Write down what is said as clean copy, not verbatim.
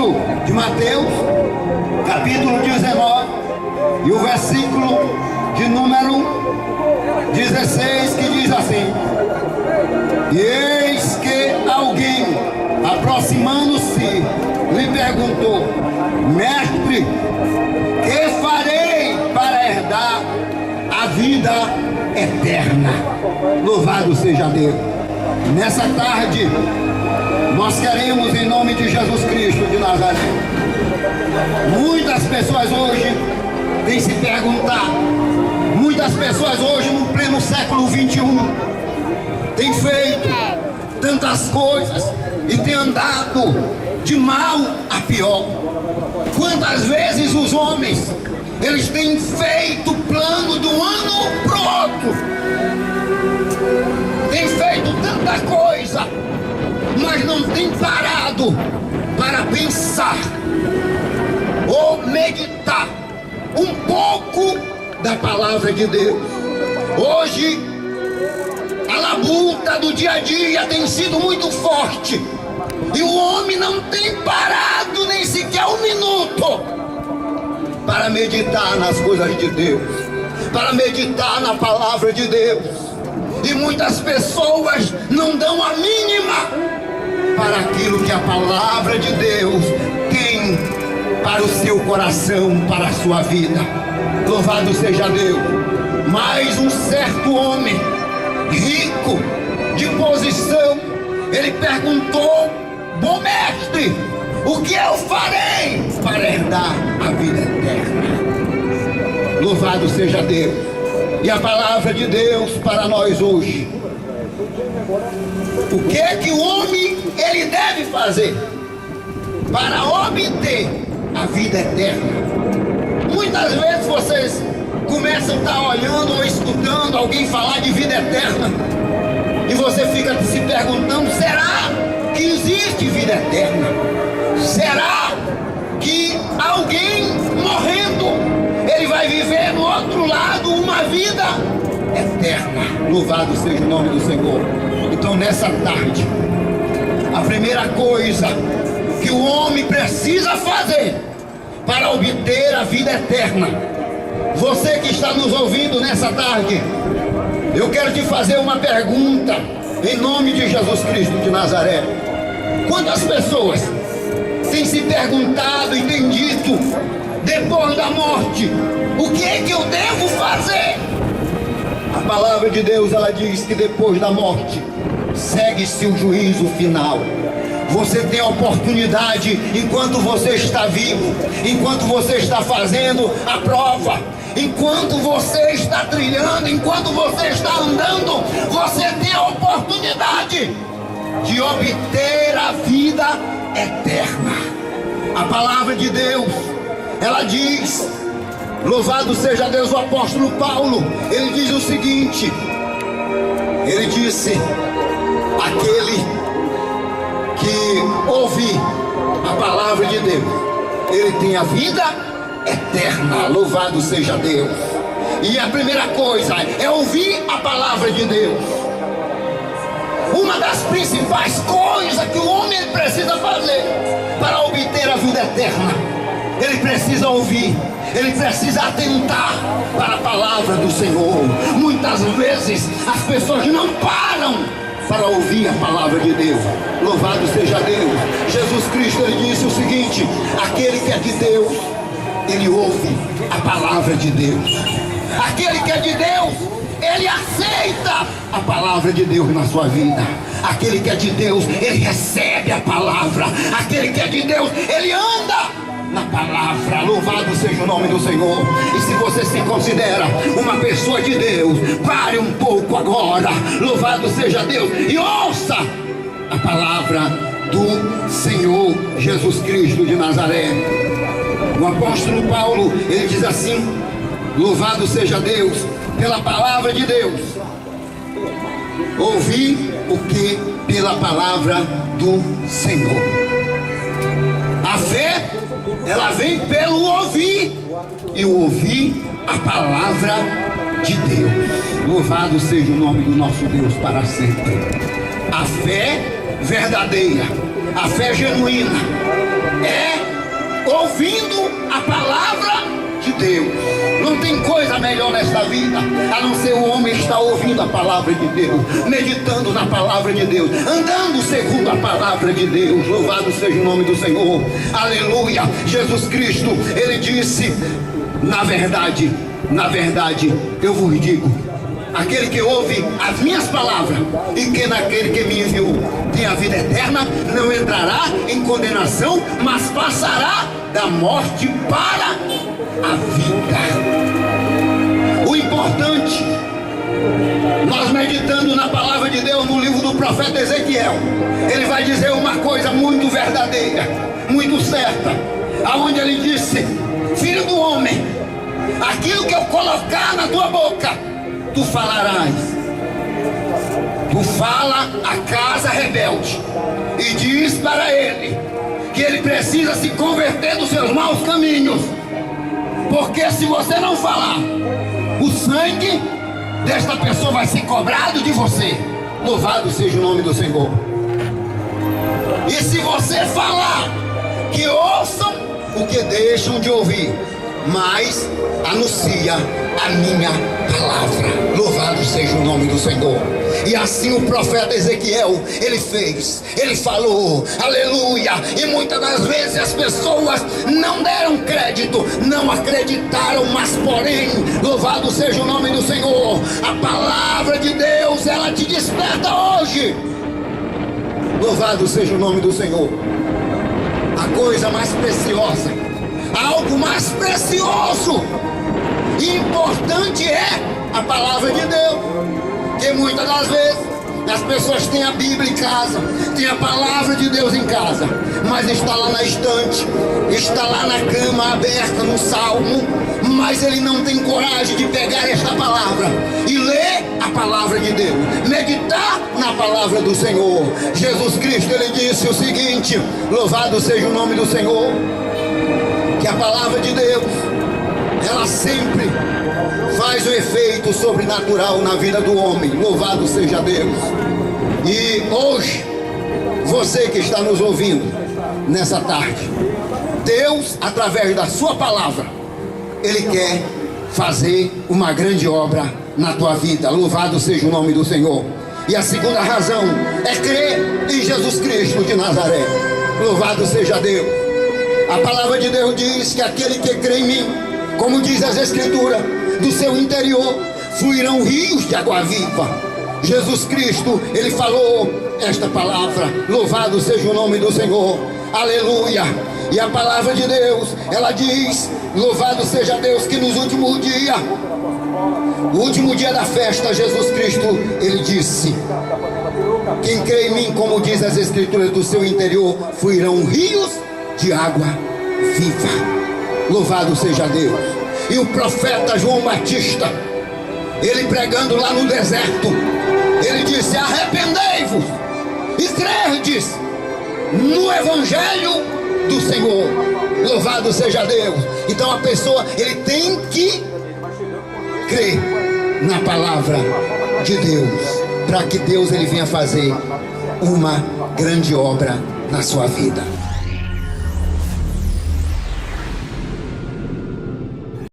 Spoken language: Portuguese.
livro de Mateus, capítulo 19, e o versículo de número 16, que diz assim: E eis que alguém, aproximando-se, lhe perguntou: Mestre, que farei para herdar a vida eterna? Louvado seja Deus. Nessa tarde, nós queremos, em nome de Jesus Cristo de Nazaré, muitas pessoas hoje têm se perguntado, muitas pessoas hoje no pleno século 21 têm feito tantas coisas e têm andado de mal a pior. Quantas vezes os homens, eles têm feito plano de um ano para o outro, têm feito tanta coisa, mas não têm parado para pensar ou meditar um pouco da palavra de Deus. Hoje a labuta do dia a dia tem sido muito forte e o homem não tem parado nem sequer um minuto para meditar nas coisas de Deus, para meditar na palavra de Deus. E muitas pessoas não dão a mínima para aquilo que a palavra de Deus tem para o seu coração, para a sua vida. Louvado seja Deus. Mas um certo homem rico, de posição, ele perguntou: Bom mestre, o que eu farei para herdar a vida eterna? Louvado seja Deus. E a palavra de Deus para nós hoje: o que é que o homem ele deve fazer para obter a vida eterna? Muitas vezes vocês começam a estar olhando ou escutando alguém falar de vida eterna e você fica se perguntando: será que existe vida eterna? Será que alguém morrendo ele vai viver no outro lado uma vida eterna? Louvado seja o nome do Senhor. Então nessa tarde, a primeira coisa que o homem precisa fazer para obter a vida eterna, você que está nos ouvindo nessa tarde, eu quero te fazer uma pergunta em nome de Jesus Cristo de Nazaré. Quantas pessoas têm se perguntado e têm dito, depois da morte, o que é que eu devo fazer? A palavra de Deus, ela diz que depois da morte segue-se o juízo final. Você tem a oportunidade, enquanto você está vivo, enquanto você está fazendo a prova, enquanto você está trilhando, enquanto você está andando, você tem a oportunidade de obter a vida eterna. A palavra de Deus, ela diz, louvado seja Deus, o apóstolo Paulo, ele diz o seguinte, ele disse: aquele que ouve a palavra de Deus, ele tem a vida eterna. Louvado seja Deus. E a primeira coisa é ouvir a palavra de Deus. Uma das principais coisas que o homem precisa fazer para obter a vida eterna, ele precisa ouvir, ele precisa atentar para a palavra do Senhor. Muitas vezes as pessoas não param para ouvir a palavra de Deus. Louvado seja Deus. Jesus Cristo, ele disse o seguinte: aquele que é de Deus, ele ouve a palavra de Deus. Aquele que é de Deus, ele aceita a palavra de Deus na sua vida. Aquele que é de Deus, ele recebe a palavra. Aquele que é de Deus, ele anda na palavra. Louvado seja o nome do Senhor. E se você se considera uma pessoa de Deus, pare um pouco agora, louvado seja Deus, e ouça a palavra do Senhor Jesus Cristo de Nazaré. O apóstolo Paulo, ele diz assim, louvado seja Deus pela palavra de Deus. Ouvi o que? Pela palavra do Senhor. A fé, ela vem pelo ouvir, e o ouvir a palavra de Deus. Louvado seja o nome do nosso Deus para sempre. A fé verdadeira, a fé genuína, é ouvindo a palavra de Deus. Não tem coisa melhor nesta vida a não ser o homem estar ouvindo a palavra de Deus, meditando na palavra de Deus, andando segundo a palavra de Deus. Louvado seja o nome do Senhor. Aleluia. Jesus Cristo, ele disse: na verdade, eu vos digo, aquele que ouve as minhas palavras e que naquele que me enviou tem a vida eterna, não entrará em condenação, mas passará da morte para a vida. O importante, nós meditando na palavra de Deus no livro do profeta Ezequiel, ele vai dizer uma coisa muito verdadeira, muito certa, aonde ele disse: filho do homem, aquilo que eu colocar na tua boca, tu falarás. Tu fala a casa rebelde e diz para ele que ele precisa se converter dos seus maus caminhos, porque se você não falar, o sangue desta pessoa vai ser cobrado de você. Louvado seja o nome do Senhor. E se você falar, que ouçam o que deixam de ouvir, mas anuncia a minha palavra. Louvado seja o nome do Senhor. E assim o profeta Ezequiel, ele fez, ele falou, aleluia. E muitas das vezes as pessoas não deram crédito, não acreditaram, mas porém, louvado seja o nome do Senhor, a palavra de Deus, ela te desperta hoje. Louvado seja o nome do Senhor. A coisa mais preciosa, algo mais precioso e importante é a palavra de Deus. Porque muitas das vezes as pessoas têm a Bíblia em casa, têm a palavra de Deus em casa, mas está lá na estante, está lá na cama aberta no salmo, mas ele não tem coragem de pegar esta palavra e ler a palavra de Deus, meditar na palavra do Senhor. Jesus Cristo, ele disse o seguinte, louvado seja o nome do Senhor, que a palavra de Deus, ela sempre faz o efeito sobrenatural na vida do homem. Louvado seja Deus. E hoje, você que está nos ouvindo nessa tarde, Deus, através da sua palavra, ele quer fazer uma grande obra na tua vida. Louvado seja o nome do Senhor. E a segunda razão é crer em Jesus Cristo de Nazaré. Louvado seja Deus. A palavra de Deus diz que aquele que crê em mim, como diz as Escrituras, do seu interior fluirão rios de água viva. Jesus Cristo, ele falou esta palavra. Louvado seja o nome do Senhor. Aleluia. E a palavra de Deus, ela diz, louvado seja Deus, que nos últimos dias, o último dia da festa, Jesus Cristo, ele disse: quem crê em mim, como diz as Escrituras, do seu interior fluirão rios de água viva. Louvado seja Deus. E o profeta João Batista, ele pregando lá no deserto, ele disse: arrependei-vos e credes no Evangelho do Senhor. Louvado seja Deus. Então a pessoa, ele tem que crer na palavra de Deus, para que Deus ele venha fazer uma grande obra na sua vida.